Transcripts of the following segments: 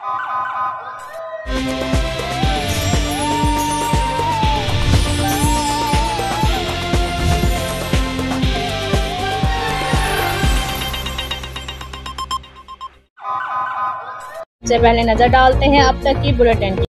سے پہلے نظر ڈالتے ہیں اب تک کی بلیٹن کی۔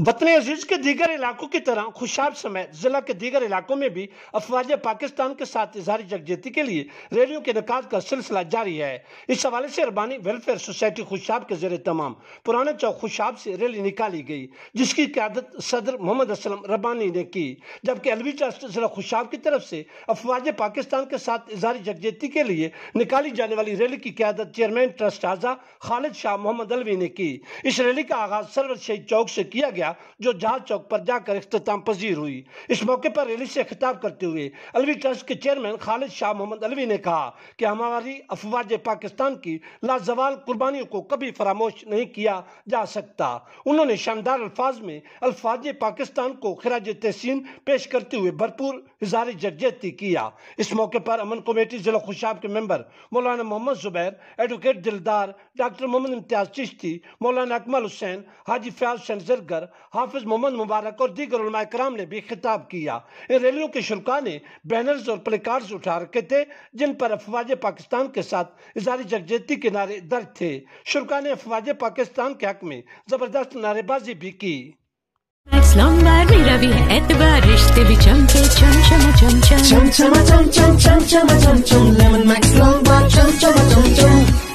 وطن عزیز کے دیگر علاقوں کی طرح خوشاب سمیت ضلع کے دیگر علاقوں میں بھی افواج پاکستان کے ساتھ اظہار یکجہتی کے لیے ریلیوں کے انعقاد کا سلسلہ جاری ہے۔ اس حوالے سے ربانی ویلفیئر سوسائٹی خوشاب کے زیر تمام پرانے چوک خوشاب سے ریلی نکالی گئی، جس کی قیادت صدر محمد اسلم ربانی نے کی، جبکہ علوی ٹرسٹ ضلع خوشاب کی طرف سے افواج پاکستان کے ساتھ اظہار یکجہتی کے لیے نکالی جانے والی ریلی کی قیادت چیئرمین ٹرسٹ اعضا خالد شاہ محمد علوی نے کی۔ اس ریلی کا آغاز سرور شہید چوک سے کیا گیا، جو جہاز چوک پر جا کر اختتام پذیر ہوئی۔ اس موقع پر ریلی سے خطاب کرتے ہوئے علوی ٹرسٹ کے چیئرمین خالد شاہ محمد علوی نے کہا کہ ہماری افواج پاکستان کی لازوال قربانیوں کو کبھی فراموش نہیں کیا جا سکتا۔ انہوں نے شاندار الفاظ میں افواج پاکستان کو خراج تحسین پیش کرتے ہوئے بھرپور اظہار یکجہتی کیا۔ اس موقع پر امن کمیٹی ضلع خوشاب کے ممبر مولانا محمد زبیر، ایڈوکیٹ دلدار، ڈاکٹر محمد امتیاز چشتی، مولانا اکمل حسین، حاجی فیاض حسین زرگر، حافظ محمد مبارک اور دیگر علماء کرام نے بھی خطاب کیا۔ ان ریلیوں کے شرکاء نے بینرز اور پلے کارڈز اٹھا رکھے تھے جن پر افواج پاکستان کے ساتھ اظہار یکجہتی کے نعرے درج تھے۔ شرکاء نے افواج پاکستان کے حق میں زبردست نعرے بازی بھی کی۔ میکس لانگبار میرا بھی ہے اعتبار، رشتے بھی چمکے چم چم چم چم چم چم چم چم چم چم چم چم لیمن میکس لانگبار چم چم چم چم